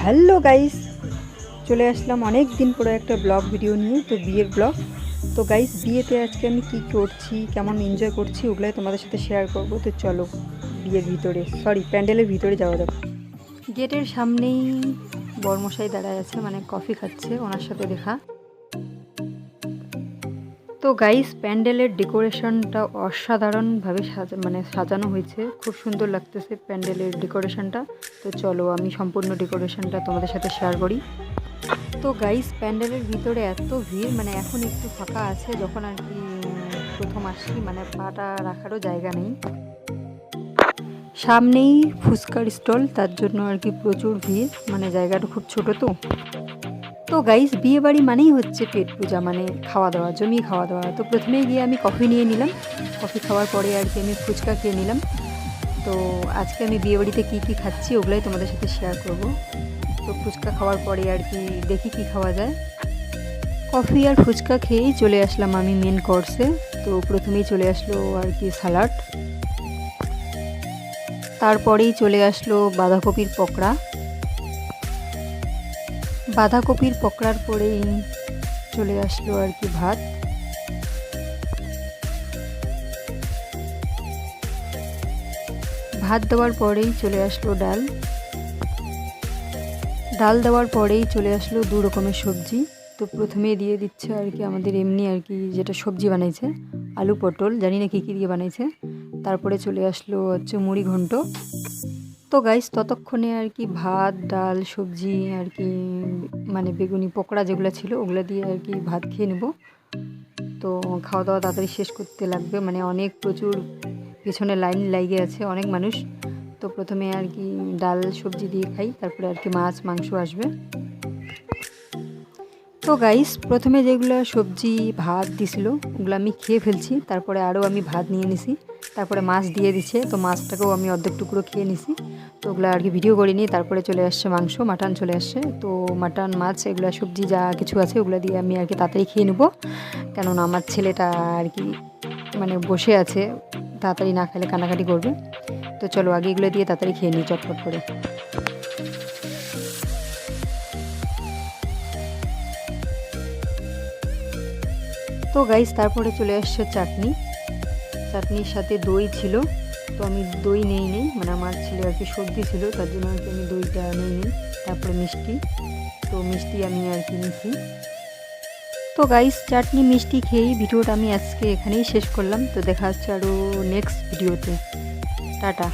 Hello guys, চলে আসলাম অনেক দিন পরে একটা ব্লগ ভিডিও নিয়ে। তো বিয়ের ব্লগ। তো গাইস, বিয়েতে আজকে আমি কি করছি, কেমন এনজয় করছি, ওগুলাই তোমাদের সাথে শেয়ার করব। তো চলো বিয়ের ভিতরে, প্যান্ডেলের ভিতরে যাওয়া যাক। গেটের সামনেই বরমশাই দাঁড়ায় আছে, মানে কফি খাচ্ছে, ওনার সাথে দেখা। তো গাইস, প্যান্ডেলের ডেকোরেশনটা অসাধারণভাবে সাজানো হয়েছে, খুব সুন্দর লাগতেছে প্যান্ডেলের ডেকোরেশনটা। তো চলো আমি সম্পূর্ণ ডেকোরেশনটা তোমাদের সাথে শেয়ার করি। তো গাইস, প্যান্ডেলের ভিতরে এত ভিড়, মানে এখন একটু ফাঁকা আছে, যখন আর কি প্রথম আসি, মানে পাটা রাখারও জায়গা নেই। সামনেই ফুচকার স্টল, তার জন্য আর কি প্রচুর ভিড়, মানে জায়গাটা খুব ছোট। তো গাইস, বিয়ে বাড়ি মানেই হচ্ছে পেট পূজা, মানে খাওয়া দাওয়া, জমিয়ে খাওয়া দাওয়া। তো প্রথমেই গিয়ে আমি কফি নিয়ে নিলাম, কফি খাওয়ার পরে আর কি আমি ফুচকা খেয়ে নিলাম। তো আজকে আমি বিয়ে বাড়িতে কী কী খাচ্ছি ওগুলাই তোমাদের সাথে শেয়ার করব। তো ফুচকা খাওয়ার পরে আর কি দেখি কি খাওয়া যায়। কফি আর ফুচকা খেয়েই চলে আসলাম আমি মেন কোর্সে। তো প্রথমেই চলে আসলো আর কি সালাড, তারপরেই চলে আসলো বাঁধাকপির পকোড়া। বাঁধাকপির পকোড়ার পরেই চলে আসলো আর কি ভাত। ভাত দেওয়ার পরেই চলে আসলো ডাল। ডাল দেওয়ার পরেই চলে আসলো দু রকমের সবজি। তো প্রথমেই দিয়ে দিচ্ছে আর কি আমাদের এমনি আর কি যেটা সবজি বানাইছে, আলু পটল, জানি না কী কী দিয়ে বানাইছে। তারপরে চলে আসলো হচ্ছে মুড়ি ঘন্ট। তো গাইস, ততক্ষণে আর কি ভাত, ডাল, সবজি আর কি মানে বেগুনি পকোড়া যেগুলো ছিল ওগুলো দিয়ে আর কি ভাত খেয়ে নেব। তো খাওয়া দাওয়া তাড়াতাড়ি শেষ করতে লাগবে, মানে অনেক প্রচুর পিছনে লাইন লাগিয়ে আছে, অনেক মানুষ। তো প্রথমে আর কি ডাল সবজি দিয়ে খাই, তারপরে আর কি মাছ মাংস আসবে। তো গাইস, প্রথমে যেগুলো সবজি ভাত দিছিল ওগুলো আমি খেয়ে ফেলছি, তারপরে আরও আমি ভাত নিয়ে নিছি, তারপরে মাছ দিয়ে দিছে। তো মাছটাকেও আমি অর্ধেক টুকরো খেয়ে নিছি। তো ওগুলো আর কি ভিডিও করিনি। তারপরে চলে আসছে মাংস, মাটন চলে আসছে। তো মাটন, মাছ, এগুলো সবজি যা কিছু আছে ওগুলো দিয়ে আমি আর কি তাড়াতাড়ি খেয়ে নেবো, কেননা আমার ছেলেটা আর কি মানে বসে আছে, তাড়াতাড়ি না খেলে কান্নাকাটি করবে। তো চলো আগে এগুলো দিয়ে তাড়াতাড়ি খেয়ে নিই চটপট করে। তো গাইস, তারপরে চলে আসছে চাটনি। চাটনির সাথে দই ছিল। তো আমি দই নেই, মানে আমার ছেলে আর কি সর্দি ছিল, তার জন্য আর কি আমি দইটা নিই। তারপরে মিষ্টি, তো মিষ্টি আমি আর কি নিচ্ছি। তো গাইস, চাটনি মিষ্টি খেয়েই ভিডিওটা আমি আজকে এখানেই শেষ করলাম। তো দেখা হচ্ছে আরও নেক্সট ভিডিওতে। টাটা।